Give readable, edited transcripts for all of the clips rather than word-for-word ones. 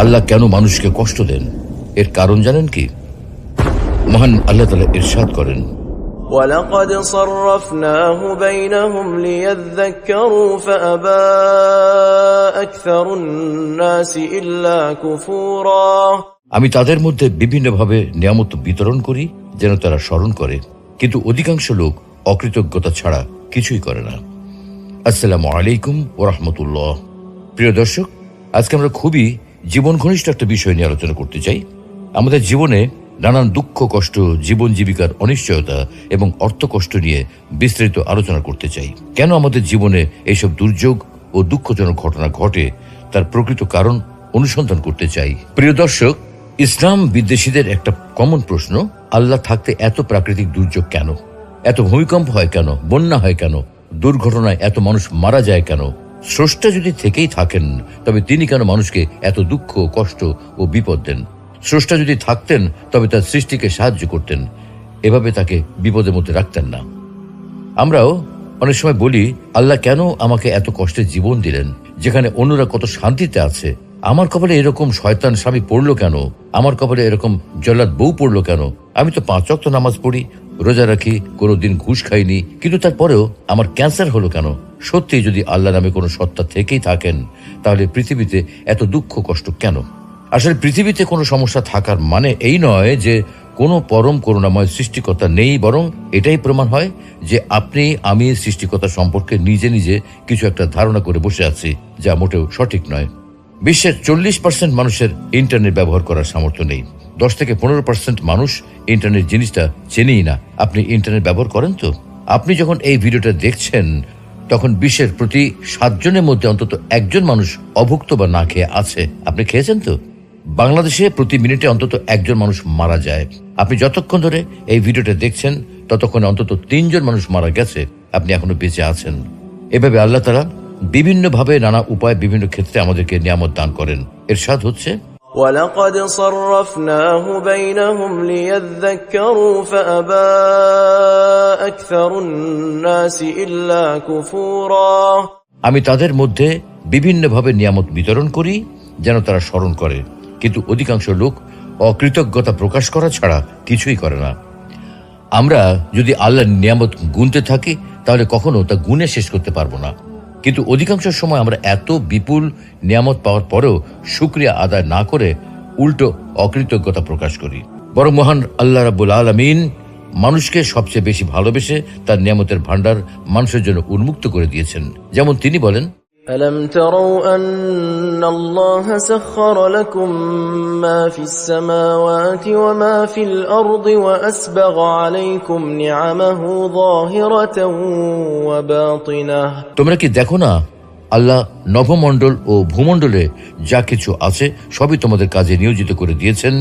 আল্লাহ কেন মানুষকে কষ্ট দেন, এর কারণ জানেন কি? মহান আল্লাহ তাআলা ইরশাদ করেন, وَلَقَدْ صَرَّفْنَاهُ بَيْنَهُمْ لِيَذَّكَّرُوا فَأَبَى أَكْثَرُ النَّاسِ إِلَّا كُفُورًا। আমি তাদের মধ্যে বিভিন্নভাবে নিয়ামত বিতরণ করি যেন তারা স্মরণ করে, কিন্তু অধিকাংশ লোক অকৃতজ্ঞতা ছাড়া কিছুই করে না। আসসালামু আলাইকুম ওয়া রাহমাতুল্লাহ। প্রিয় দর্শক, আজকে আমরা খুবই জীবন ঘনিষ্ঠ একটা বিষয় নিয়ে আলোচনা করতে চাই। আমাদের জীবনে নানান দুঃখ কষ্ট, জীবন জীবিকার অনিশ্চয়তা এবং অর্থ কষ্ট নিয়ে বিস্তারিত আলোচনা করতে চাই। কেন আমাদের জীবনে এইসব দুর্যোগ ও দুঃখজনক ঘটনা ঘটে, তার প্রকৃত কারণ অনুসন্ধান করতে চাই। প্রিয় দর্শক, ইসলাম বিদ্বেষীদের একটা কমন প্রশ্ন, আল্লাহ থাকতে এত প্রাকৃতিক দুর্যোগ কেন? এত ভূমিকম্প হয় কেন? বন্যা হয় কেন? দুর্ঘটনায় এত মানুষ মারা যায় কেন? স্রষ্টা যদি থেকেই থাকেন, তবে তিনি কেন মানুষকে এত দুঃখ, কষ্ট ও বিপদ দেন? স্রষ্টা যদি থাকতেন, তবে তার সৃষ্টিকে সাহায্য করতেন, এভাবে তাকে বিপদের মধ্যে রাখতেন না। আমরাও অনেক সময় বলি, আল্লাহ কেন আমাকে এত কষ্টের জীবন দিলেন, যেখানে অন্যরা কত শান্তিতে আছে? আমার কপালে এরকম শয়তান স্বামী পড়লো কেন? আমার কপালে এরকম জল্লাদ বউ পড়লো কেন? আমি তো 5 ওয়াক্ত নামাজ পড়ি, রোজা রাখি, কোনোদিন ঘুষ খাইনি, কিন্তু তারপরেও আমার ক্যান্সার হলো কেন? সত্যি যদি আল্লাহ নামে কোনো সত্তা থেকেই থাকেন, তাহলে পৃথিবীতে এত দুঃখ কষ্ট কেন? আসলে পৃথিবীতে কোনো সমস্যা থাকার মানে এই নয় যে কোনো পরম করুণাময় সৃষ্টিকর্তা নেই, বরং এটাই প্রমাণ হয় যে আপনি আমি সৃষ্টিকর্তা সম্পর্কে নিজে নিজে কিছু একটা ধারণা করে বসে আছি, যা মোটেও সঠিক নয়। বিশ্বের 40% মানুষের ইন্টারনেট ব্যবহার করার সামর্থ্য নেই। 10 থেকে 15% মানুষ ইন্টারনেট জিনিসটা চেনেই না। আপনি ইন্টারনেট ব্যবহার করেন তো? আপনি যখন এই ভিডিওটা দেখছেন, তখন বিশ্বের প্রতি 7 জনের মধ্যে অন্তত 1 জন মানুষ অভুক্ত বা না খেয়ে আছে। আপনি খেয়েছেন তো? বাংলাদেশে প্রতি মিনিটে অন্তত 1 জন মানুষ মারা যায়। আপনি যতক্ষণ ধরে এই ভিডিওটা দেখছেন, ততক্ষণে অন্তত 3 জন মানুষ মারা গেছে, আপনি এখনো বেঁচে আছেন। এভাবে আল্লাহ তাআলা বিভিন্নভাবে, নানা উপায়, বিভিন্ন ক্ষেত্রে আমাদেরকে নিয়ামত দান করেন। ইরশাদ হচ্ছে, وَلَقَدْ صَرَّفْنَاهُ بَيْنَهُمْ لِيَذَّكَّرُوا فَأَبَى أَكْثَرُ النَّاسِ إِلَّا كُفُورًا। আমি তাদের মধ্যে বিভিন্নভাবে নিয়ামত বিতরণ করি যেন তারা স্মরণ করে, কিন্তু অধিকাংশ লোক অকৃতজ্ঞতা প্রকাশ করা ছাড়া কিছুই করে না। আমরা যদি আল্লাহর নিয়ামত গুনতে থাকি, তাহলে কখনো তা গুণে শেষ করতে পারবো না। কিন্তু অধিকাংশ সময় আমরা এত বিপুল নিয়ামত পাওয়ার পরেও শুকরিয়া আদায় না করে উল্টো অকৃতজ্ঞতা প্রকাশ করি। বরং মহান আল্লাহ রাব্বুল আলামিন মানুষকে সবচেয়ে বেশি ভালোবেসে তার নিয়ামতের ভান্ডার মানুষের জন্য উন্মুক্ত করে দিয়েছেন। যেমন তিনি বলেন, أَلَمْ تَرَوْا أَنَّ اللَّهَ سَخَّرَ لَكُم مَّا فِي السَّمَاوَاتِ وَمَا فِي الْأَرْضِ وَأَسْبَغَ عَلَيْكُمْ نِعَمَهُ ظَاهِرَةً وَبَاطِنَةً। তোমরা কি দেখো না, আল্লাহ নভমণ্ডল ও ভূমণ্ডলে যা কিছু আছে সবই তোমাদের কাজে নিয়োজিত করে দিয়েছেন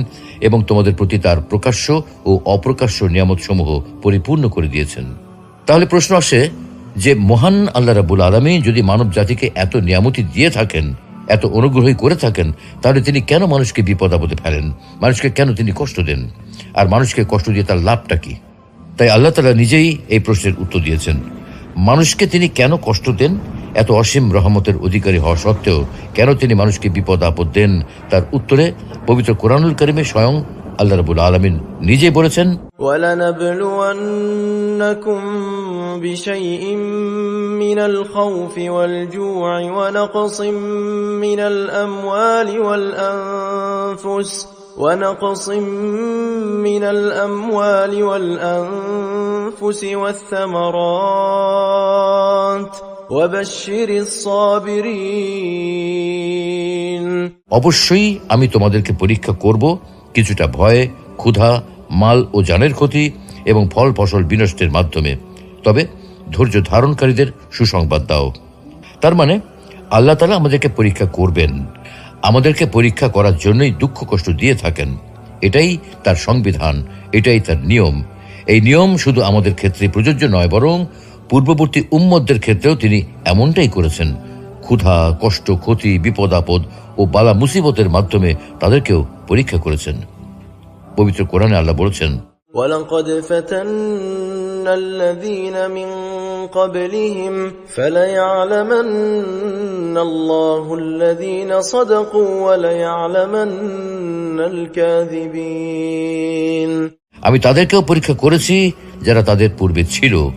এবং তোমাদের প্রতি তার প্রকাশ্য ও অপ্রকাশ্য নিয়ামত সমূহ পরিপূর্ণ করে দিয়েছেন। তাহলে প্রশ্ন আসে যে, মহান আল্লাহ রাব্বুল আলামিন যদি মানব জাতিকে এত নিয়ামতি দিয়ে থাকেন, এত অনুগ্রহই করে থাকেন, তাহলে তিনি কেন মানুষকে বিপদ আপদে ফেলেন? মানুষকে কেন তিনি কষ্ট দেন? আর মানুষকে কষ্ট দিয়ে তার লাভটা কি? তাই আল্লাহ তাআলা নিজেই এই প্রশ্নের উত্তর দিয়েছেন। মানুষকে তিনি কেন কষ্ট দেন? এত অসীম রহমতের অধিকারী হওয়া সত্ত্বেও কেন তিনি মানুষকে বিপদ আপদ দেন? তার উত্তরে পবিত্র কোরআনুল কারিমে স্বয়ং আল্লাহ রাব্বুল আলামিন নিজেই বলেছেন, وَلَنَبْلُوَنَّكُمْ بِشَيْءٍ مِّنَ الْخَوْفِ وَالْجُوعِ وَنَقْصٍ مِّنَ الْأَمْوَالِ وَالْأَنفُسِ وَالثَّمَرَاتِ وَبَشِّرِ الصَّابِرِينَ। অবশ্যই আমি তোমাদেরকে পরীক্ষা করব কিছুটা ভয়, ক্ষুধা, মাল ও জানের ক্ষতি এবং ফল ফসল বিনষ্টের মাধ্যমে, তবে ধৈর্য ধারণকারীদের সুসংবাদ দাও। তার মানে আল্লাহ তাআলা আমাদেরকে পরীক্ষা করবেন, আমাদেরকে পরীক্ষা করার জন্যই দুঃখ কষ্ট দিয়ে থাকেন। এটাই তার সংবিধান, এটাই তার নিয়ম। এই নিয়ম শুধু আমাদের ক্ষেত্রে প্রযোজ্য নয়, বরং পূর্ববর্তী উম্মতদের ক্ষেত্রেও তিনি এমনটাই করেছেন। ক্ষুধা, কষ্ট, ক্ষতি, বিপদ আপদ ও বালা মুসিবতের মাধ্যমে তাদেরকেও পরীক্ষা করেছেন। পবিত্র কোরআনে আল্লাহ বলেছেন, وَلَقَدْ فَتَنَّا الذين من قبلهم فليعلمن الله الذين صدقوا وليعلمن الكاذبين। আমি তাদেরকেও পরীক্ষা করেছি যারা তাদের পূর্বে ছিল।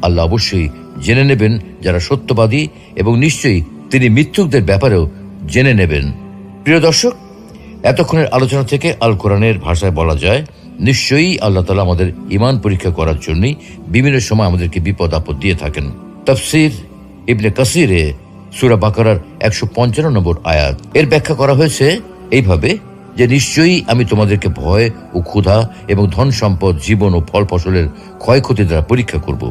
আল্লাহ অবশ্যই জেনে নেবেন যারা সত্যবাদী, এবং নিশ্চয়ই তিনি মিথ্যুকদের ব্যাপারেও জেনে নেবেন। প্রিয় দর্শক, এতক্ষণের আলোচনা থেকে আল কোরআনের ভাষায় বলা যায়, নিশ্চয়ই আল্লাহ তাআলা আমাদের ঈমান পরীক্ষা করার জন্যই বিভিন্ন সময় আমাদেরকে বিপদ আপদ দিয়ে থাকেন। তাফসীর ইবনে কাসিরে সূরা বাকারার 155 নম্বর আয়াত এর ব্যাখ্যা করা হয়েছে এইভাবে যে নিশ্চয়ই আমি তোমাদেরকে ভয় ও ক্ষুধা এবং ধন সম্পদ, জীবন ও ফল ফসলের ক্ষয়ক্ষতি দ্বারা পরীক্ষা করব,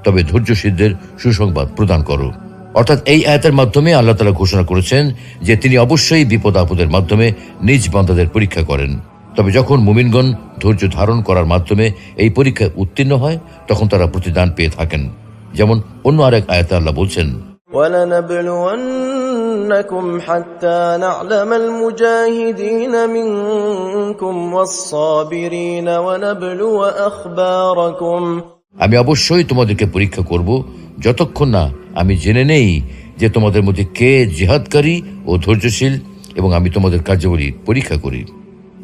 তবে ধৈর্যশীলদের সুসংবাদ প্রদান করো। অর্থাৎ এই আয়াতের মাধ্যমে আল্লাহ তাআলা ঘোষণা করেছেন যে তিনি অবশ্যই বিপদ আপদের মাধ্যমে নিজ বান্দাদের পরীক্ষা করেন। তবে যখন মুমিনগণ ধৈর্য ধারণ করার মাধ্যমে এই পরীক্ষায় উত্তীর্ণ হয়, তখন তারা প্রতিদান পেয়ে থাকেন। যেমন অন্য আরেক আয়াতে আল্লাহ বলছেন, وَلَنَبْلُوَنَّكُمْ حَتَّى نَعْلَمَ الْمُجَاهِدِينَ مِنكُمْ وَالصَّابِرِينَ وَنَبْلُوَ أَخْبَارَكُمْ। আমি অবশ্যই তোমাদেরকে পরীক্ষা করব যতক্ষণ না আমি জেনে নেই যে তোমাদের মধ্যে কে জিহাদকারী ও ধৈর্যশীল, এবং আমি তোমাদের কার্যাবলী পরীক্ষা করি।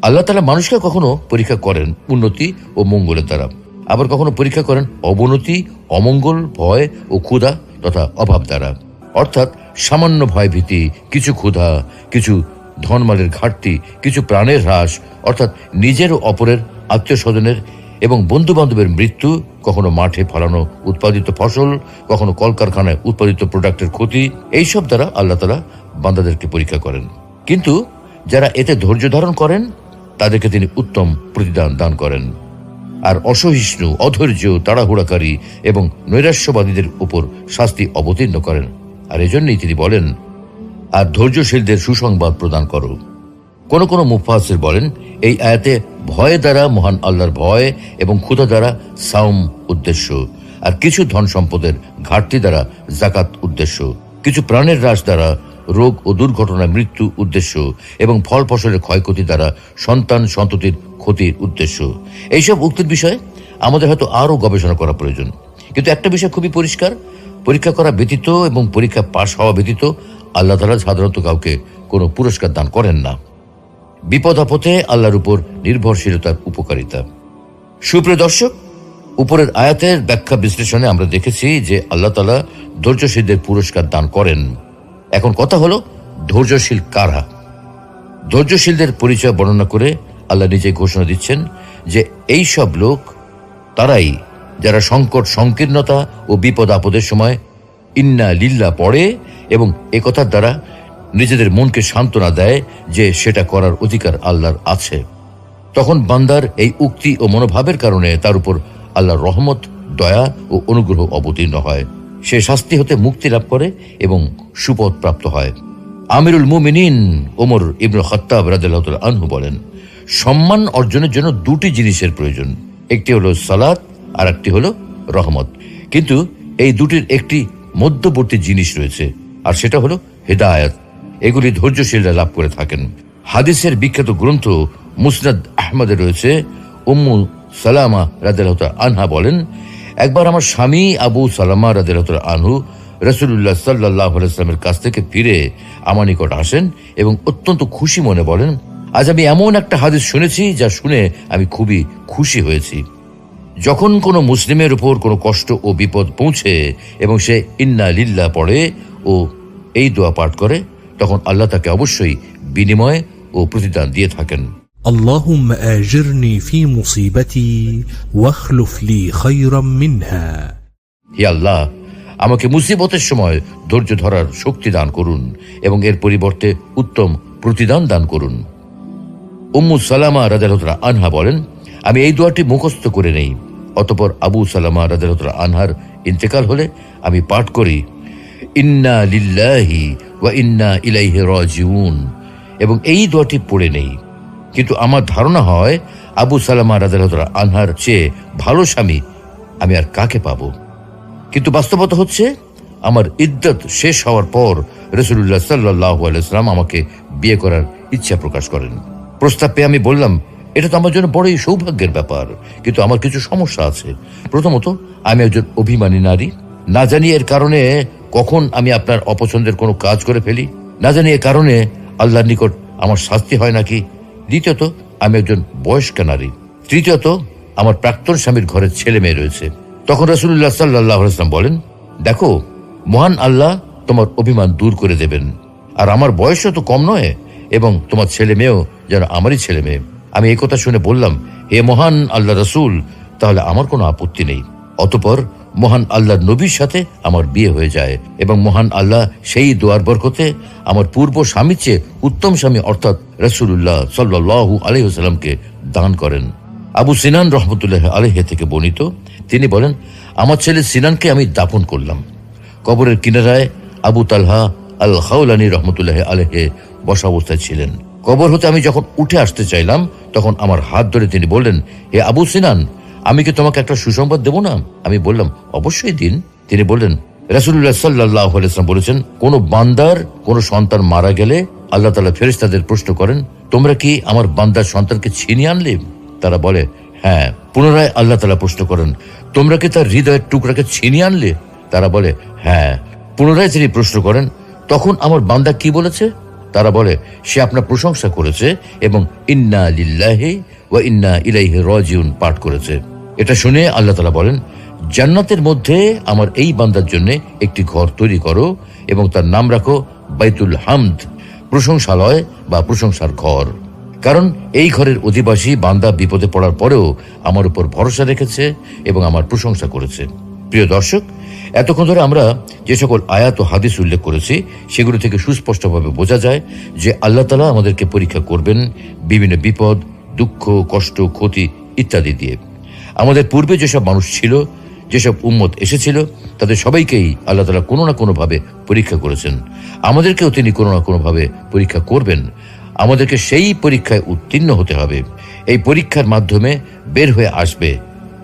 আল্লাহ তাআলা মানুষকে কখনো পরীক্ষা করেন উন্নতি ও মঙ্গলের দ্বারা, আবার কখনো পরীক্ষা করেন অবনতি, অমঙ্গল, ভয় ও ক্ষুধা তথা অভাব দ্বারা। অর্থাৎ সামান্য ভয় ভীতি, কিছু ক্ষুধা, কিছু ধনমালের ঘাটতি, কিছু প্রাণের হ্রাস, অর্থাৎ নিজের ও অপরের, আত্মীয় স্বজনের এবং বন্ধু বান্ধবের মৃত্যু, কখনো মাঠে ফলানো উৎপাদিত ফসল, কখনো কলকারখানায় উৎপাদিত প্রোডাক্টের ক্ষতি, এইসব দ্বারা আল্লাহ তাআলা বান্দাদেরকে পরীক্ষা করেন। কিন্তু যারা এতে ধৈর্য ধারণ করেন তাদেরকে তিনি উত্তম প্রতিদান দান করেন। আর অসহিষ্ণু, অধৈর্য, তাড়াহুড়াকারী এবং নৈরাশ্যবাদীদের উপর শাস্তি অবতীর্ণ করেন। আর এজন্যই তিনি বলেন, আর ধৈর্যশীলদের সুসংবাদ প্রদান করো। কোন কোন মুফাসসির বলেন, এই আয়াতে ভয় দ্বারা মহান আল্লাহর ভয় এবং ক্ষুধা দ্বারা সাওম উদ্দেশ্য, আর কিছু ধন সম্পদের ঘাটতি দ্বারা যাকাত উদ্দেশ্য, কিছু প্রাণের হ্রাস দ্বারা রোগ ও দুর্ঘটনায় মৃত্যু উদ্দেশ্য, এবং ফল ফসলের ক্ষয়ক্ষতি দ্বারা সন্তান সন্ততির ক্ষতির উদ্দেশ্য। এইসব উক্তির বিষয়ে আমাদের হয়তো আরও গবেষণা করা প্রয়োজন। কিন্তু একটা বিষয় খুবই পরিষ্কার, পরীক্ষা করা ব্যতীত এবং পরীক্ষা পাশ হওয়া ব্যতীত আল্লাহ তাআলা সাধারণত কাউকে কোনো পুরস্কার দান করেন না। বিপদ আপদে আল্লাহর উপর নির্ভরশীলতার উপকারিতা। সুপ্রিয় দর্শক, উপরের আয়াতের ব্যাখ্যা বিশ্লেষণে আমরা দেখেছি যে আল্লাহ তাআলা ধৈর্যশীলদের পুরস্কার দান করেন। এখন কথা হলো, ধৈর্যশীল কারা? ধৈর্যশীলদের পরিচয় বর্ণনা করে আল্লাহ নিজে ঘোষণা দিচ্ছেন যে এই সব লোক তারাই যারা সংকট, সংকীর্ণতা ও বিপদ আপদের সময় ইন্না লিল্লাহ পড়ে এবং একথার দ্বারা নিজেদের মনকে সান্ত্বনা দেয় যে সেটা করার অধিকার আল্লাহর আছে। তখন বান্দার এই উক্তি ও মনোভাবের কারণে তার উপর আল্লাহর রহমত, দয়া ও অনুগ্রহ অবতীর্ণ হয়। সে শাস্তি হতে মুক্তি লাভ করে এবং সুপথ প্রাপ্ত হয়। আমিরুল মুমিনিন ওমর ইবনে খাত্তাব রাদিয়াল্লাহু তাআলা আনহু বলেন, সম্মান অর্জনের জন্য দুটি জিনিসের প্রয়োজন, একটি হলো সালাত আর একটি হলো রহমত। কিন্তু এই দুটির একটি মধ্যবর্তী জিনিস রয়েছে, আর সেটা হলো হিদায়াত। এগুলি ধৈর্যশীলরা লাভ করে থাকেন। হাদিসের বিখ্যাত গ্রন্থ মুসনাদ আহমদে রয়েছে, উম্মু সালামা রাদিয়াল্লাহু তাআলা আনহা বলেন, একবার আমার স্বামী আবু সালামা রাদিয়াল্লাহু তাআলা আনহু রাসূলুল্লাহ সাল্লাল্লাহু আলাইহি ওয়াসাল্লামের কাছ থেকে ফিরে আমার নিকট আসেন এবং অত্যন্ত খুশি মনে বলেন, আজ আমি এমন একটা হাদিস শুনেছি যা শুনে আমি খুবই খুশি হয়েছি। যখন কোনো মুসলিমের উপর কোনো কষ্ট ও বিপদ পৌঁছে এবং সে ইন্না লিল্লাহ পড়ে ও এই দোয়া পাঠ করে, তখন আল্লাহ তাকে অবশ্যই বিনিময় ও প্রতিদান দিয়ে থাকেন। اللهم آجرني في مصيبتي واخلف لي خيرا منها। হে আল্লাহ, আমাকে মুসিবতের সময় ধৈর্য ধরার শক্তি দান করুন এবং এর পরিবর্তে উত্তম প্রতিদান দান করুন। উম্মু সালামা রাদিয়াল্লাহু তাআলা আনহা বলেন, আমি এই দোয়াটি মুখস্থ করে নেই। অতঃপর আবু সালামা রাদিয়াল্লাহু তাআলা আনহার ইন্তেকাল হলে আমি পাঠ করি, ইন্না লিল্লাহি ওয়া ইন্না ইলাইহি রাজিউন, এবং এই দোয়াটি পড়ে নেই। কিন্তু আমার ধারণা হয় আবু সালামা রাদিয়াল্লাহু তাআলা আনহার চেয়ে ভালো স্বামী আমি আর কাকে পাবো। কিন্তু বাস্তবতা হচ্ছে, আমার ইদ্দত শেষ হওয়ার পর রাসূলুল্লাহ সাল্লাল্লাহু আলাইহি ওয়াসাল্লাম আমাকে বিয়ে করার ইচ্ছা প্রকাশ করেন। প্রস্তাব পেয়ে আমি বললাম, এটা তো আমার জন্য বড়ই সৌভাগ্যের ব্যাপার, কিন্তু আমার কিছু সমস্যা আছে। প্রথমত, আমি একজন অভিমানী নারী। না জানি এর কারণে কখন আমি আপনার অপছন্দের কোনো কাজ করে ফেলি, না জানি এর কারণে আল্লাহর নিকট আমার শাস্তি হয় নাকি। দ্বিতীয়ত, আমি একজন বয়স্কা নারী। তৃতীয়ত, আমার প্রাক্তন স্বামীর ঘরে ছেলে মেয়ে রয়েছে। তখন রাসূলুল্লাহ সাল্লাল্লাহু আলাইহি ওয়াসাল্লাম বলেন, দেখো, মহান আল্লাহ তোমার অভিমান দূর করে দেবেন, আর আমার বয়সও তো কম নয়, এবং তোমার ছেলে মেয়েও যেন আমারই ছেলে মেয়ে। আমি এই কথা শুনে বললাম, হে মহান আল্লাহ রাসূল, তাহলে আমার কোনো আপত্তি নেই। অতঃপর মহান আল্লাহর নবীর সাথে আমার বিয়ে হয়ে যায়, এবং মহান আল্লাহ সেই দোয়ার বরকতে আমার পূর্ব স্বামীর চেয়ে উত্তম স্বামী অর্থাৎ রাসূলুল্লাহ সাল্লাল্লাহু আলাইহি ওয়াসাল্লামকে দান করেন। আবু সিনান রহমতুল্লাহ আলাইহি থেকে বর্ণিত, তিনি বলেন, আমার ছেলে সিনানকে আমি দাফন করলাম। কবরের কিনারায় আবু তালহা আল খাওলানি রহমতুল্লাহ আলাইহি বসা অবস্থায় ছিলেন। কবর হতে আমি যখন উঠে আসতে চাইলাম, তখন আমার হাত ধরে তিনি বললেন, হে আবু সিনান, আমি কি তোমাকে একটা সুসংবাদ দেব না? আমি বললাম, অবশ্যই দিন। তিনি বললেন, রাসূলুল্লাহ সাল্লাল্লাহু আলাইহি ওয়াসাল্লাম বলেছেন, কোন বান্দার কোন সন্তান মারা গেলে আল্লাহ তাআলা ফেরেশতাদের প্রশ্ন করেন, তোমরা কি আমার বান্দার সন্তানকে ছিনিয়ে আনলে? তারা বলে, হ্যাঁ। পুনরায় আল্লাহ তাআলা প্রশ্ন করেন, তোমরা কি তার হৃদয়ের টুকরাকে ছিনিয়ে আনলে? তারা বলে, হ্যাঁ। পুনরায় তিনি প্রশ্ন করেন, তখন আমার বান্দা কি বলেছে? তারা বলে, সে আপনার প্রশংসা করেছে এবং ইন্না লিল্লাহি ওয়া ইন্না ইলাইহি রাজিউন পাঠ করেছে। এটা শুনে আল্লাহ তাআলা বলেন, জান্নাতের মধ্যে আমার এই বান্দার জন্য একটি ঘর তৈরি করো এবং তার নাম রাখো বাইতুল হামদ, প্রশংসালয় বা প্রশংসার ঘর। কারণ এই ঘরের অধিবাসী বান্দা বিপদে পড়ার পরেও আমার উপর ভরসা রেখেছে এবং আমার প্রশংসা করেছে। প্রিয় দর্শক, এতক্ষণ ধরে আমরা যে সকল আয়াত ও হাদিস উল্লেখ করেছি, সেগুলো থেকে সুস্পষ্টভাবে বোঝা যায় যে আল্লাহ তাআলা আমাদেরকে পরীক্ষা করবেন বিভিন্ন বিপদ, দুঃখ, কষ্ট, ক্ষতি ইত্যাদি দিয়ে। আমাদের পূর্বে যেসব মানুষ ছিল, যেসব উম্মত এসেছিল, তাদের সবাইকেই আল্লাহ তাআলা কোনো না কোনোভাবে পরীক্ষা করেছেন। আমাদেরকেও তিনি কোনো না কোনোভাবে পরীক্ষা করবেন। আমাদেরকে সেই পরীক্ষায় উত্তীর্ণ হতে হবে। এই পরীক্ষার মাধ্যমে বের হয়ে আসবে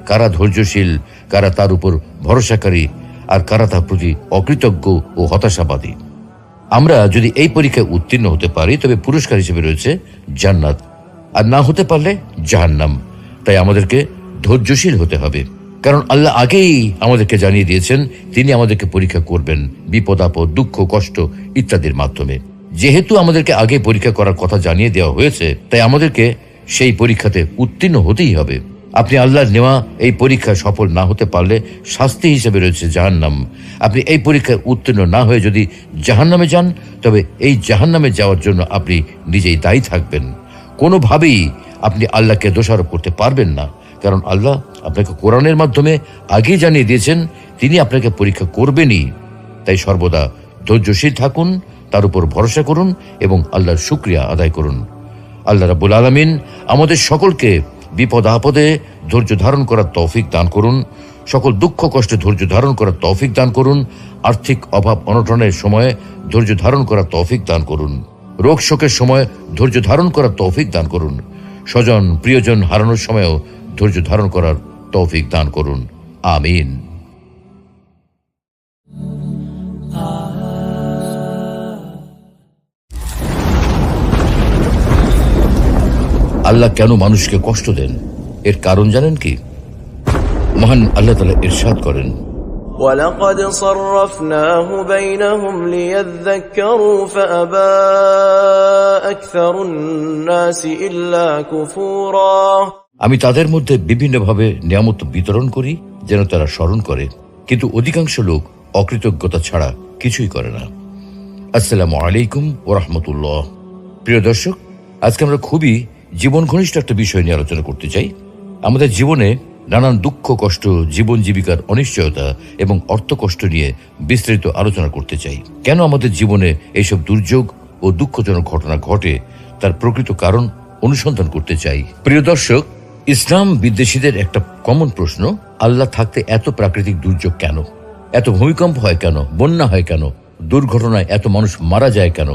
কারা ধৈর্যশীল, কারা তার উপর ভরসাকারী, আর কারা তার প্রতি অকৃতজ্ঞ ও হতাশাবাদী। আমরা যদি এই পরীক্ষায় উত্তীর্ণ হতে পারি, তবে পুরস্কার হিসেবে রয়েছে জান্নাত, আর না হতে পারলে জাহান্নাম। তাই আমাদেরকে ধৈর্যশীল হতে হবে, কারণ আল্লাহ আগেই আমাদেরকে জানিয়ে দিয়েছেন তিনি আমাদেরকে পরীক্ষা করবেন বিপদ আপদ, দুঃখ, কষ্ট ইত্যাদির মাধ্যমে। যেহেতু আমাদেরকে আগে পরীক্ষা করার কথা জানিয়ে দেওয়া হয়েছে, তাই আমাদেরকে সেই পরীক্ষাতে উত্তীর্ণ হতেই হবে। আপনি আল্লাহর নেওয়া এই পরীক্ষায় সফল না হতে পারলে শাস্তি হিসেবে রয়েছে জাহান্নাম। আপনি এই পরীক্ষায় উত্তীর্ণ না হয়ে যদি জাহান্নামে যান, তবে এই জাহান্নামে যাওয়ার জন্য আপনি নিজেই দায়ী থাকবেন। কোনোভাবেই আপনি আল্লাহকে দোষারোপ করতে পারবেন না, কারণ আল্লাহ আপনাকে কোরআনের মাধ্যমে আগেই জানিয়ে দিয়েছেন তিনি আপনাকে পরীক্ষা করবেনই। তাই সর্বদা ধৈর্যশীল থাকুন, তার উপর ভরসা করুন এবং আল্লাহর শুকরিয়া আদায় করুন। আল্লাহ রাব্বুল আলামিন আমাদের সকলকে বিপদ আপদে ধৈর্য ধারণ করার তৌফিক দান করুন, সকল দুঃখ কষ্টে ধৈর্য ধারণ করার তৌফিক দান করুন, আর্থিক অভাব অনটনের সময়ে ধৈর্য ধারণ করার তৌফিক দান করুন, রোগ শোকের সময় ধৈর্য ধারণ করার তৌফিক দান করুন, স্বজন প্রিয়জন হারানোর সময়ও ধৈর্য ধারণ করার তৌফিক দান করুন। আমিন। আল্লাহ কেন মানুষকে কষ্ট দেন, এর কারণ জানেন কি? মহান আল্লাহ তাআলা ইরশাদ করেন, وَلَقَدْ صَرَّفْنَاهُ بَيْنَهُمْ لِيَذَّكَّرُوا فَأَبَى أَكْثَرُ النَّاسِ إِلَّا كُفُورًا। আমি তাদের মধ্যে বিভিন্নভাবে নিয়ামত বিতরণ করি যেন তারা স্মরণ করে, কিন্তু অধিকাংশ লোক অকৃতজ্ঞতা ছাড়া কিছুই করে না। আসসালামু আলাইকুম ওয়া রাহমাতুল্লাহ। প্রিয় দর্শক, আজকে আমরা খুবই জীবন ঘনিষ্ঠ একটা বিষয় নিয়ে আলোচনা করতে চাই। আমাদের জীবনে নানান দুঃখ কষ্ট, জীবন জীবিকার অনিশ্চয়তা এবং অর্থ কষ্ট নিয়ে বিস্তারিত আলোচনা করতে চাই। কেন আমাদের জীবনে এইসব দুর্যোগ ও দুঃখজনক ঘটনা ঘটে, তার প্রকৃত কারণ অনুসন্ধান করতে চাই। প্রিয় দর্শক, ইসলাম বিদ্বেষীদের একটা কমন প্রশ্ন, আল্লাহ থাকতে এত প্রাকৃতিক দুর্যোগ কেন? এত ভূমিকম্প হয় কেন? বন্যা হয় কেন? দুর্ঘটনায় এত মানুষ মারা যায় কেন?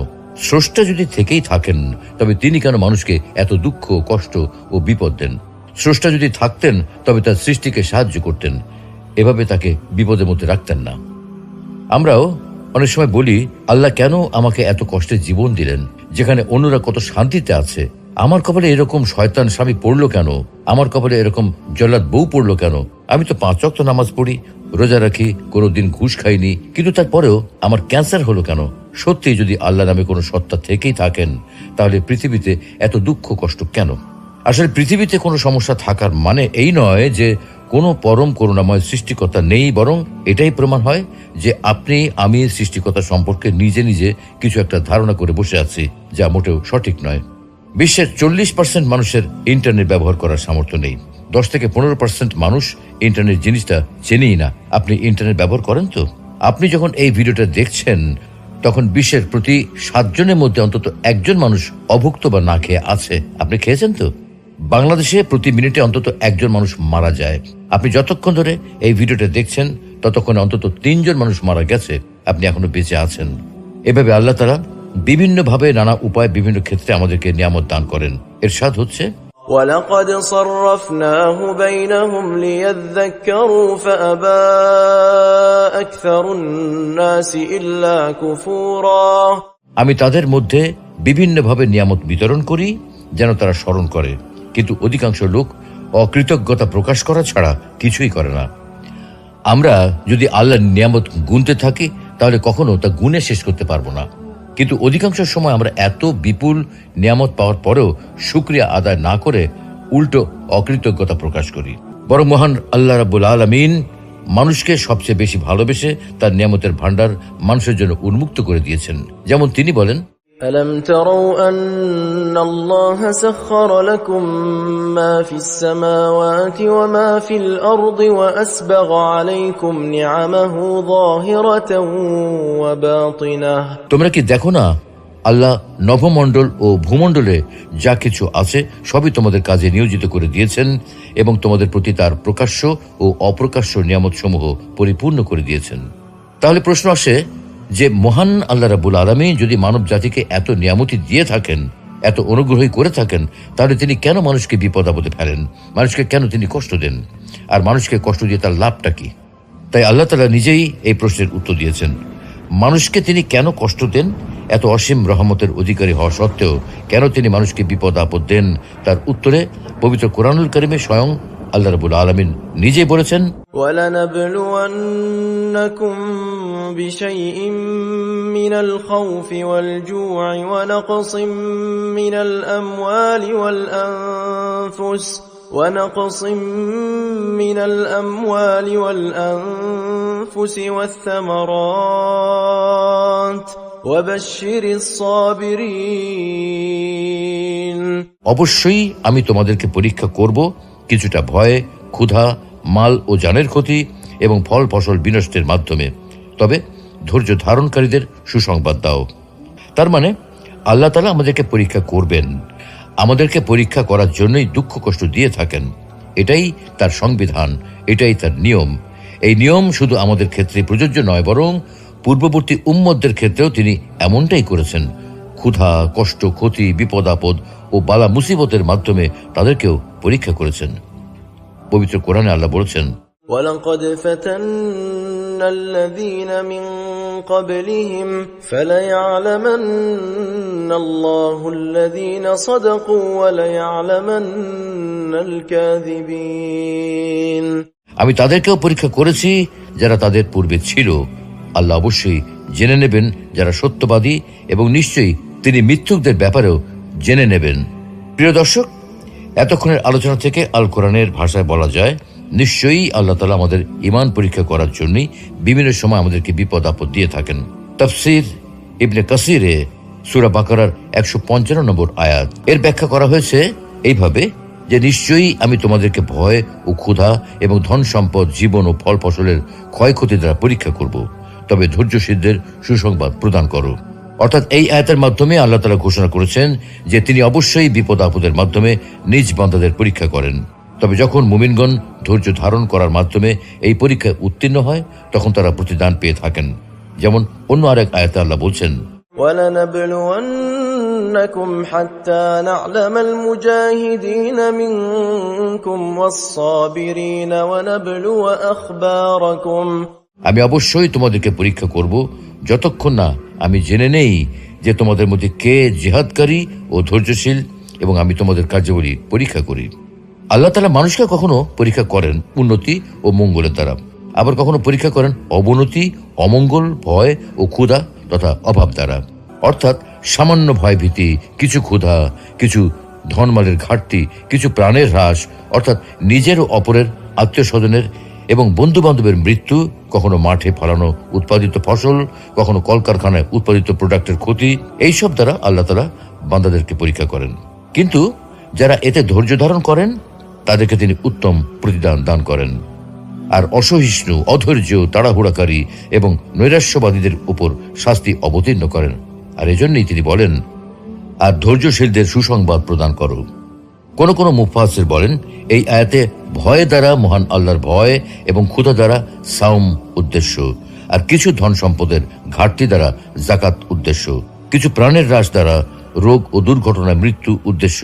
স্রষ্টা যদি থেকেই থাকেন, তবে তিনি কেন মানুষকে এত দুঃখ, কষ্ট ও বিপদ দেন? স্রষ্টা যদি থাকতেন, তবে তার সৃষ্টিকে সাহায্য করতেন, এভাবে তাকে বিপদের মধ্যে রাখতেন না। আমরাও অনেক সময় বলি, আল্লাহ কেন আমাকে এত কষ্টের জীবন দিলেন, যেখানে অন্যরা কত শান্তিতে আছে, আমার কপালে এরকম শয়তান স্বামী পড়লো কেন, আমার কপালে এরকম জল্লাদ বউ পড়লো কেন, আমি তো 5 ওয়াক্ত নামাজ পড়ি, রোজা রাখি, কোনোদিন ঘুষ খাইনি, কিন্তু তারপরেও আমার ক্যান্সার হলো কেন। সত্যি যদি আল্লাহ নামে কোনো সত্তা থেকেই থাকেন, তাহলে পৃথিবীতে এত দুঃখ কষ্ট কেন? আসলে পৃথিবীতে কোনো সমস্যা থাকার মানে এই নয় যে কোনো পরম করুণাময় সৃষ্টিকর্তা নেই, বরং এটাই প্রমাণ হয় যে আপনি আমি সৃষ্টিকর্তা সম্পর্কে নিজে নিজে কিছু একটা ধারণা করে বসে আছি, যা মোটেও সঠিক নয়। বিশ্বের 40% মানুষের ইন্টারনেট ব্যবহার করার সামর্থ্য নেই। 10 থেকে 15% মানুষ ইন্টারনেট জিনিসটা চেনেই না। আপনি ইন্টারনেট ব্যবহার করেন তো? আপনি যখন এই ভিডিওটা দেখছেন, তখন বিশ্বের প্রতি 7 জনের মধ্যে অন্তত 1 জন মানুষ অভুক্ত বা না খেয়ে আছে। আপনি খেয়েছেন তো? বাংলাদেশে প্রতি মিনিটে অন্তত 1 জন মানুষ মারা যায়। আপনি যতক্ষণ ধরে এই ভিডিওটা দেখছেন, ততক্ষণে অন্তত 3 জন মানুষ মারা গেছে, আপনি এখনো বেঁচে আছেন। এভাবে আল্লাহ তাআলা বিভিন্নভাবে, নানা উপায়ে, বিভিন্ন ক্ষেত্রে আমাদেরকে নিয়ামত দান করেন। ইরশাদ হচ্ছে, وَلَقَدْ صَرَّفْنَاهُ بَيْنَهُمْ لِيَذَّكَّرُوا فَأَبَى أَكْثَرُ النَّاسِ إِلَّا كُفُورًا। আমি তাদের মধ্যে বিভিন্নভাবে নিয়ামত বিতরণ করি যেন তারা স্মরণ করে, কিন্তু অধিকাংশ লোক অকৃতজ্ঞতা প্রকাশ করা ছাড়া কিছুই করে না। আমরা যদি আল্লাহর নিয়ামত গুনতে থাকি, তাহলে কখনো তা গুনে শেষ করতে পারবো না। কিন্তু অধিকাংশ সময় আমরা এত বিপুল নিয়ামত পাওয়ার পরেও শুকরিয়া আদায় না করে উল্টো অকৃতজ্ঞতা প্রকাশ করি। বরং মহান আল্লাহ রাব্বুল আলামিন মানুষকে সবচেয়ে বেশি ভালোবেসে তার নিয়ামতের ভান্ডার মানুষের জন্য উন্মুক্ত করে দিয়েছেন। যেমন তিনি বলেন, أَلَمْ تَرَوْا أَنَّ اللَّهَ سَخَّرَ لَكُم مَّا فِي السَّمَاوَاتِ وَمَا فِي الْأَرْضِ وَأَسْبَغَ عَلَيْكُمْ نِعَمَهُ ظَاهِرَةً وَبَاطِنَةً। তোমরা কি দেখো না, আল্লাহ নভমণ্ডল ও ভূমণ্ডলে যা কিছু আছে সবই তোমাদের কাজে নিয়োজিত করে দিয়েছেন এবং তোমাদের প্রতি তার প্রকাশ্য ও অপ্রকাশ্য নিয়ামত সমূহ পরিপূর্ণ করে দিয়েছেন। তাহলে প্রশ্ন আসে যে মহান আল্লাহ রাব্বুল আলামিন যদি মানব জাতিকে এত নিয়ামতি দিয়ে থাকেন, এত অনুগ্রহই করে থাকেন, তাহলে তিনি কেন মানুষকে বিপদ আপদে ফেলেন? মানুষকে কেন তিনি কষ্ট দেন? আর মানুষকে কষ্ট দিয়ে তার লাভটা কি? তাই আল্লাহ তাআলা নিজেই এই প্রশ্নের উত্তর দিয়েছেন। মানুষকে তিনি কেন কষ্ট দেন? এত অসীম রহমতের অধিকারী হওয়া সত্ত্বেও কেন তিনি মানুষকে বিপদ আপদ দেন? তার উত্তরে পবিত্র কোরআনুল কারিমে স্বয়ং আল্লাহ রাব্বুল আলামিন নিজেই বলেছেন, وَلَنَبْلُوَنَّكُمْ بِشَيْءٍ مِّنَ الْخَوْفِ وَالْجُوعِ وَنَقْصٍ مِّنَ الْأَمْوَالِ وَالْأَنفُسِ وَالثَّمَرَاتِ وَبَشِّرِ الصَّابِرِينَ। অবশ্যই আমি তোমাদেরকে পরীক্ষা করব কিছুটা ভয়ে, ক্ষুধা, মাল ও জানের ক্ষতি এবং ফল ফসল বিনষ্টের মাধ্যমে, তবে ধৈর্য ধারণকারীদের সুসংবাদ দাও। তার মানে আল্লাহ তাআলা আমাদেরকে পরীক্ষা করবেন, আমাদেরকে পরীক্ষা করার জন্যই দুঃখ কষ্ট দিয়ে থাকেন। এটাই তার সংবিধান, এটাই তার নিয়ম। এই নিয়ম শুধু আমাদের ক্ষেত্রে প্রযোজ্য নয়, বরং পূর্ববর্তী উম্মতদের ক্ষেত্রেও তিনি এমনটাই করেছেন। ক্ষুধা, কষ্ট, ক্ষতি, বিপদ আপদ ও বালা মুসিবতের মাধ্যমে তাদেরকেও পরীক্ষা করেছেন। পবিত্র কোরআনে আল্লাহ বলেছেন, وَلَقَدْ فَتَنَّا الَّذِينَ مِن قَبْلِهِمْ فَلَيَعْلَمَنَّ اللَّهُ الَّذِينَ صَدَقُوا وَلَيَعْلَمَنَّ الْكَاذِبِينَ। আমি তাদেরকেও পরীক্ষা করেছি যারা তাদের পূর্বে ছিল। আল্লাহ অবশ্যই জেনে নেবেন যারা সত্যবাদী, এবং নিশ্চয়ই তিনি মিথ্যুকদের ব্যাপারেও জেনে নেবেন। প্রিয় দর্শক, এতক্ষণের আলোচনা থেকে আল কোরআনের ভাষায় বলা যায়, নিশ্চয়ই আল্লাহ তাআলা আমাদের ঈমান পরীক্ষা করার জন্যই বিভিন্ন সময় আমাদেরকে বিপদ আপদ দিয়ে থাকেন। তাফসীর ইবনে কাসিরে সূরা বাকারার 155 নম্বর আয়াত এর ব্যাখ্যা করা হয়েছে এইভাবে যে নিশ্চয়ই আমি তোমাদেরকে ভয় ও ক্ষুধা এবং ধন সম্পদ, জীবন ও ফল ফসলের ক্ষয়ক্ষতি দ্বারা পরীক্ষা করব, তবে ধৈর্যশীলদের সুসংবাদ প্রদান করো। অর্থাৎ এই আয়াতের মাধ্যমে আল্লাহ তাআলা ঘোষণা করেছেন যে তিনি অবশ্যই বিপদ আপদের মাধ্যমে নিজ বান্দাদের পরীক্ষা করেন। তবে যখন মুমিনগণ ধৈর্য ধারণ করার মাধ্যমে এই পরীক্ষায় উত্তীর্ণ হয়, তখন তারা প্রতিদান পেয়ে থাকেন। যেমন অন্য আরেক আয়াতে আল্লাহ বলছেন, وَلَنَبْلُوَنَّكُمْ حَتَّى نَعْلَمَ الْمُجَاهِدِينَ مِنكُمْ وَالصَّابِرِينَ وَنَبْلُوَ أَخْبَارَكُمْ। আমি অবশ্যই তোমাদেরকে পরীক্ষা করব যতক্ষণ না আমি জেনে নেই যে তোমাদের মধ্যে কে জিহাদকারী ও ধৈর্যশীল, এবং আমি তোমাদের কার্যাবলী পরীক্ষা করি। আল্লাহ তাআলা মানুষকে কখনো পরীক্ষা করেন উন্নতি ও মঙ্গলের দ্বারা, আবার কখনো পরীক্ষা করেন অবনতি, অমঙ্গল, ভয় ও ক্ষুধা তথা অভাব দ্বারা। অর্থাৎ সামান্য ভয় ভীতি, কিছু ক্ষুধা, কিছু ধনমালের ঘাটতি, কিছু প্রাণের হ্রাস, অর্থাৎ নিজের ও অপরের, আত্মীয় স্বজনের এবং বন্ধু বান্ধবের মৃত্যু, কখনো মাঠে ফলানো উৎপাদিত ফসল, কখনো কলকারখানায় উৎপাদিত প্রোডাক্টের ক্ষতি, এইসব দ্বারা আল্লাহ তাআলা বান্দাদেরকে পরীক্ষা করেন। কিন্তু যারা এতে ধৈর্য ধারণ করেন তাদেরকে তিনি উত্তম প্রতিদান দান করেন। আর অসহিষ্ণু, অধৈর্য, তাড়াহুড়াকারী এবং নৈরাশ্যবাদীদের উপর শাস্তি অবতীর্ণ করেন। আর এজন্যই তিনি বলেন, আর ধৈর্যশীলদের সুসংবাদ প্রদান করো। কোন কোন মুফাসসির বলেন, এই আয়াতে ভয় দ্বারা মহান আল্লাহর ভয় এবং ক্ষুধা দ্বারা সাওম উদ্দেশ্য, আর কিছু ধন সম্পদের ঘাটতি দ্বারা যাকাত উদ্দেশ্য, কিছু প্রাণের হ্রাস দ্বারা রোগ ও দুর্ঘটনায় মৃত্যু উদ্দেশ্য,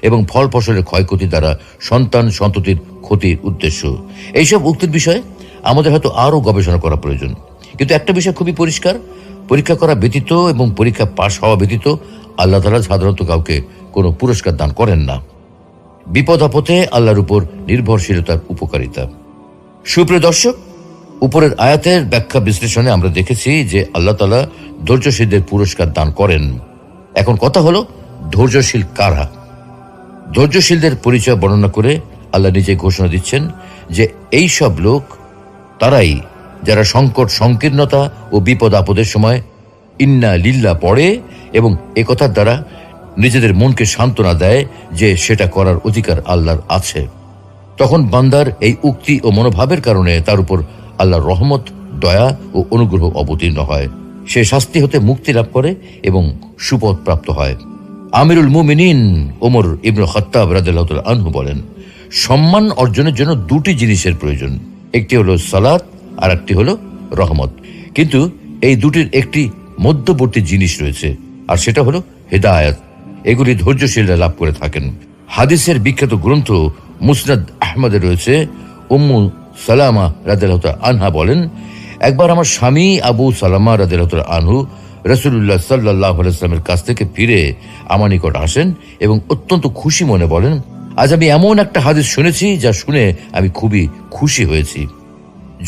এবং ফল ফসলের ক্ষয়ক্ষতি দ্বারা সন্তান সন্ততির ক্ষতির উদ্দেশ্য। এইসব উক্তির বিষয়ে আমাদের হয়তো আরও গবেষণা করা প্রয়োজন। কিন্তু একটা বিষয় খুবই পরিষ্কার, পরীক্ষা করা ব্যতীত এবং পরীক্ষা পাশ হওয়া ব্যতীত আল্লাহ তাআলা সাধারণত কাউকে কোনো পুরস্কার দান করেন না। বিপদ আপদে আল্লাহর উপর নির্ভরশীলতার উপকারিতা। সুপ্রিয় দর্শক, উপরের আয়াতের ব্যাখ্যা বিশ্লেষণে আমরা দেখেছি যে আল্লাহ তাআলা ধৈর্যশীলদের পুরস্কার দান করেন। এখন কথা হলো, ধৈর্যশীল কারা? ধৈর্যশীলদের পরিচয় বর্ণনা করে আল্লাহ নিজে ঘোষণা দিচ্ছেন যে এই সব লোক তারাই যারা সংকট, সংকীর্ণতা ও বিপদ আপদের সময় ইন্না লিল্লাহ পড়ে এবং একথার দ্বারা নিজেদের মনকে সান্ত্বনা দেয় যে সেটা করার অধিকার আল্লাহর আছে। তখন বান্দার এই উক্তি ও মনোভাবের কারণে তার উপর আল্লাহর রহমত, দয়া ও অনুগ্রহ অবতীর্ণ হয়। সে শাস্তি হতে মুক্তি লাভ করে এবং সুপথ প্রাপ্ত হয়। আমিরুল মুমিনিন ওমর ইবনে খাত্তাব রাদিয়াল্লাহু তাআলা আনহু বলেন, সম্মান অর্জনের জন্য দুটি জিনিসের প্রয়োজন, একটি হলো সালাত আর একটি হলো রহমত। কিন্তু এই দুটির একটি মধ্যবর্তী জিনিস রয়েছে, আর সেটা হলো হিদায়াত। এগুলি ধৈর্যশীলরা লাভ করে থাকেন। হাদিসের বিখ্যাত গ্রন্থ মুসনাদ আহমদে রয়েছে, উম্মু সালামা রাদিয়াল্লাহু তাআলা আনহা বলেন, একবার আমার স্বামী আবু সালামা রাদিয়াল্লাহু তাআলা আনহু রাসূলুল্লাহ সাল্লাল্লাহু আলাইহি ওয়াসাল্লামের কাছ থেকে ফিরে আমার নিকট আসেন এবং অত্যন্ত খুশি মনে বলেন, আজ আমি এমন একটা হাদিস শুনেছি যা শুনে আমি খুবই খুশি হয়েছি।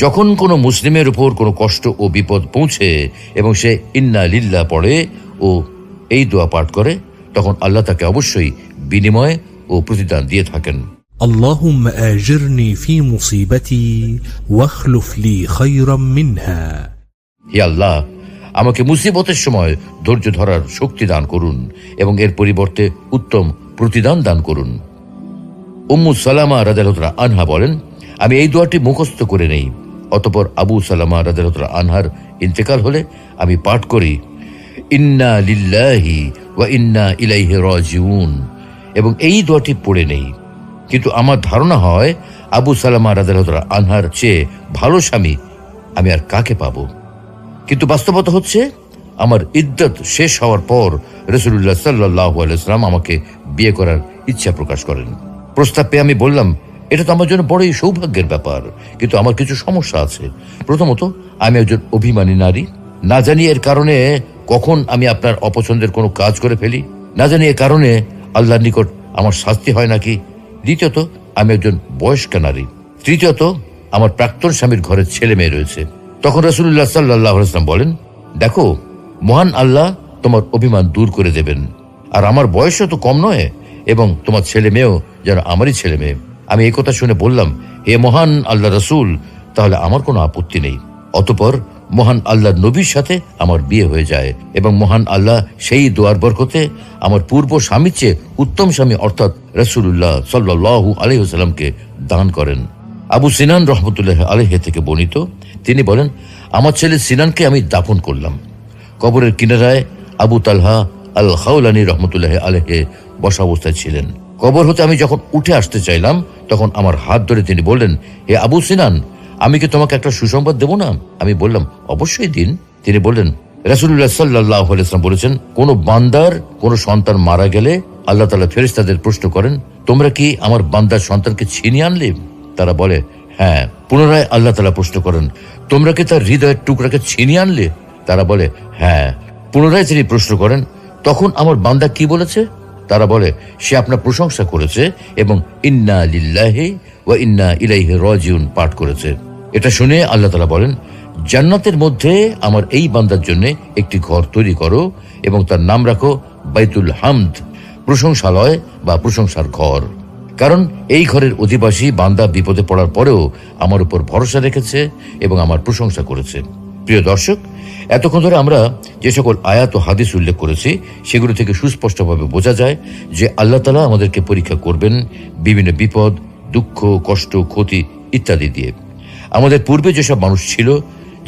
যখন কোনো মুসলিমের উপর কোনো কষ্ট ও বিপদ পৌঁছে এবং সে ইন্না লিল্লাহ পড়ে ও এই দোয়া পাঠ করে, তখন আল্লাহ তাকে অবশ্যই বিনিময় ও প্রতিদান দিয়ে থাকেন। اللهم آجرني في مصيبتي واخلف لي خيرا منها। হে আল্লাহ, আমাকে মুসিবতের সময় ধৈর্য ধরার শক্তি দান করুন এবং এর পরিবর্তে উত্তম প্রতিদান দান করুন। উম্মু সালামা রাদিয়াল্লাহু তাআলা আনহা বলেন, আমি এই দোয়াটি মুখস্থ করে নেই। অতঃপর আবু সালামা রাদিয়াল্লাহু তাআলা আনহার ইন্তেকাল হলে আমি পাঠ করি, ইন্না লিল্লাহি ওয়া ইন্না ইলাইহি রাজিউন, এবং এই দোয়াটি পড়ে নেই। কিন্তু আমার ধারণা হয় আবু সালামা রাদিয়াল্লাহু তাআলা আনহার চেয়ে ভালো স্বামী আমি আর কাকে পাবো। কিন্তু বাস্তবতা হচ্ছে, আমার ইদ্দত শেষ হওয়ার পর রাসূলুল্লাহ সাল্লাল্লাহু আলাইহি ওয়াসাল্লাম আমাকে বিয়ে করার ইচ্ছা প্রকাশ করেন। প্রস্তাব পেয়ে আমি বললাম, এটা তো আমার জন্য বড়ই সৌভাগ্যের ব্যাপার, কিন্তু আমার কিছু সমস্যা আছে। প্রথমত, আমি একজন অভিমানী নারী, না জানি এর কারণে কখন আমি আপনার অপছন্দের কোনো কাজ করে ফেলি, না জানি এর কারণে আল্লাহর নিকট আমার শাস্তি হয় নাকি। দ্বিতীয়ত, আমি একজন বয়স্কা নারী। তৃতীয়ত, আমার প্রাক্তন স্বামীর ঘরে ছেলে মেয়ে রয়েছে। তখন রাসূলুল্লাহ সাল্লাল্লাহু আলাইহি ওয়াসাল্লাম বলেন, দেখো, মহান আল্লাহ তোমার অভিমান দূর করে দেবেন, আর আমার বয়সও তো কম নয় এবং তোমার ছেলে মেয়েও যেন আমারই ছেলে মেয়ে। আমি এই কথা শুনে বললাম, হে মহান আল্লাহ রাসূল, তাহলে আমার কোনো আপত্তি নেই। অতঃপর মহান আল্লাহর নবীর সাথে আমার বিয়ে হয়ে যায় এবং মহান আল্লাহ সেই দোয়ার বরকতে আমার পূর্ব স্বামীর চেয়ে উত্তম স্বামী অর্থাৎ রাসূলুল্লাহ সাল্লাল্লাহু আলাইহি ওয়াসাল্লামকে দান করেন। আবু সিনান রহমতুল্লাহ আলাইহি থেকে বর্ণিত, তিনি বলেন, আমার ছেলে সিনানকে আমি দাফন করলাম। কবরের কিনারায় আবু তালহা আল খাওলানী রহমতুল্লাহ আলাইহি বসা অবস্থায় ছিলেন। কবর হতে আমি যখন উঠে আসতে চাইলাম, তখন আমার হাত ধরে তিনি বললেন, হে আবু সিনান, আমি কি তোমাকে একটা সুসংবাদ দেব না? আমি বললাম, অবশ্যই দিন। তিনি বললেন, রাসূলুল্লাহ সাল্লাল্লাহু আলাইহি ওয়াসাল্লাম বলেছেন, কোন বান্দার কোন সন্তান মারা গেলে আল্লাহ তাআলা ফেরেশতাদের প্রশ্ন করেন, তোমরা কি আমার বান্দার সন্তানকে ছিনিয়ে আনলে? তারা বলে, হ্যাঁ। পুনরায় আল্লাহ তাআলা প্রশ্ন করেন, তোমরা কি তার হৃদয়ের টুকরাকে ছিনিয়ে আনলে? তারা বলে, হ্যাঁ। পুনরায় তিনি প্রশ্ন করেন, তখন আমার বান্দা কি বলেছে? তারা বলে সে আপনার প্রশংসা করেছে এবং ইন্না লিল্লাহি ওয়া ইন্না ইলাইহি রাজিউন পাঠ করেছে। এটা শুনে আল্লাহ তাআলা বলেন, জান্নাতের মধ্যে আমার এই বান্দার জন্য একটি ঘর তৈরি করো এবং তার নাম রাখো বাইতুল হামদ, প্রশংসালয় বা প্রশংসার ঘর। কারণ এই ঘরের অধিবাসী বান্দা বিপদে পড়ার পরেও আমার উপর ভরসা রেখেছে এবং আমার প্রশংসা করেছে। প্রিয় দর্শক, এতক্ষণ ধরে আমরা যে সকল আয়াত ও হাদিস উল্লেখ করেছি সেগুলো থেকে সুস্পষ্টভাবে বোঝা যায় যে আল্লাহ তাআলা আমাদেরকে পরীক্ষা করবেন বিভিন্ন বিপদ, দুঃখ, কষ্ট, ক্ষতি ইত্যাদি দিয়ে। আমাদের পূর্বে যেসব মানুষ ছিল,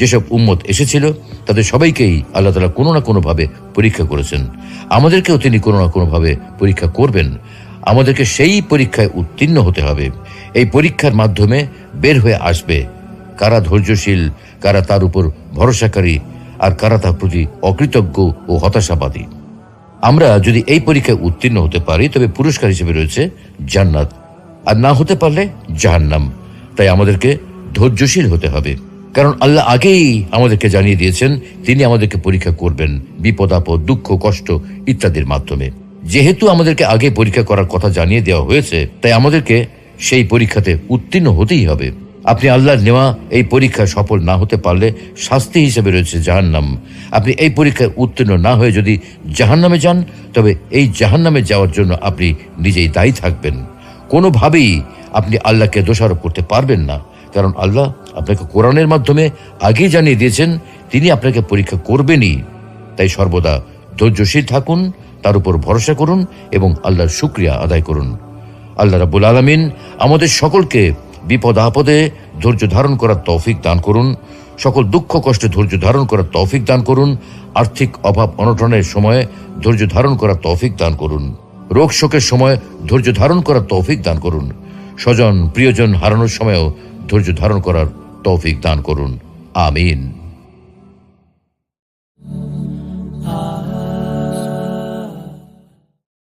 যেসব উম্মত এসেছিল, তাদের সবাইকেই আল্লাহ তাআলা কোনো না কোনোভাবে পরীক্ষা করেছেন। আমাদেরকেও তিনি কোনো না কোনোভাবে পরীক্ষা করবেন। আমাদেরকে সেই পরীক্ষায় উত্তীর্ণ হতে হবে। এই পরীক্ষার মাধ্যমে বের হয়ে আসবে কারা ধৈর্যশীল, কারা তার উপর ভরসাকারী, আর কারা তার প্রতি অকৃতজ্ঞ ও হতাশাবাদী। আমরা যদি এই পরীক্ষায় উত্তীর্ণ হতে পারি তবে পুরস্কার হিসেবে রয়েছে জান্নাত, আর না হতে পারলে জাহান্নাম। তাই আমাদেরকে ধৈর্যশীল হতে হবে, কারণ আল্লাহ আগেই আমাদেরকে জানিয়ে দিয়েছেন তিনি আমাদেরকে পরীক্ষা করবেন বিপদ আপদ, দুঃখ, কষ্ট ইত্যাদির মাধ্যমে। যেহেতু আমাদেরকে আগে পরীক্ষা করার কথা জানিয়ে দেওয়া হয়েছে, তাই আমাদেরকে সেই পরীক্ষাতে উত্তীর্ণ হতেই হবে। আপনি আল্লাহর নেওয়া এই পরীক্ষায় সফল না হতে পারলে শাস্তি হিসেবে রয়েছে জাহান্নাম। আপনি এই পরীক্ষায় উত্তীর্ণ না হয়ে যদি জাহান্নামে যান, তবে এই জাহান্নামে যাওয়ার জন্য আপনি নিজেই দায়ী থাকবেন। কোনোভাবেই আপনি আল্লাহকে দোষারোপ করতে পারবেন না, কারণ আল্লাহ আপনাকে কোরআনের মাধ্যমে আগেই জানিয়ে দিয়েছেন তিনি আপনাকে পরীক্ষা করবেনই। তাই সর্বদা ধৈর্যশীল থাকুন, তার উপর ভরসা করুন এবং আল্লাহর শুকরিয়া আদায় করুন। আল্লাহ রাব্বুল আলামিন আমাদের সকলকে বিপদ আপদে ধৈর্য ধারণ করার তৌফিক দান করুন, সকল দুঃখ কষ্টে ধৈর্য ধারণ করার তৌফিক দান করুন, আর্থিক অভাব অনটনের সময়ে ধৈর্য ধারণ করার তৌফিক দান করুন, রোগ শোকের সময় ধৈর্য ধারণ করার তৌফিক দান করুন, স্বজন প্রিয়জন হারানোর সময়ও ধৈর্য ধারণ করার তৌফিক দান করুন। আমিন।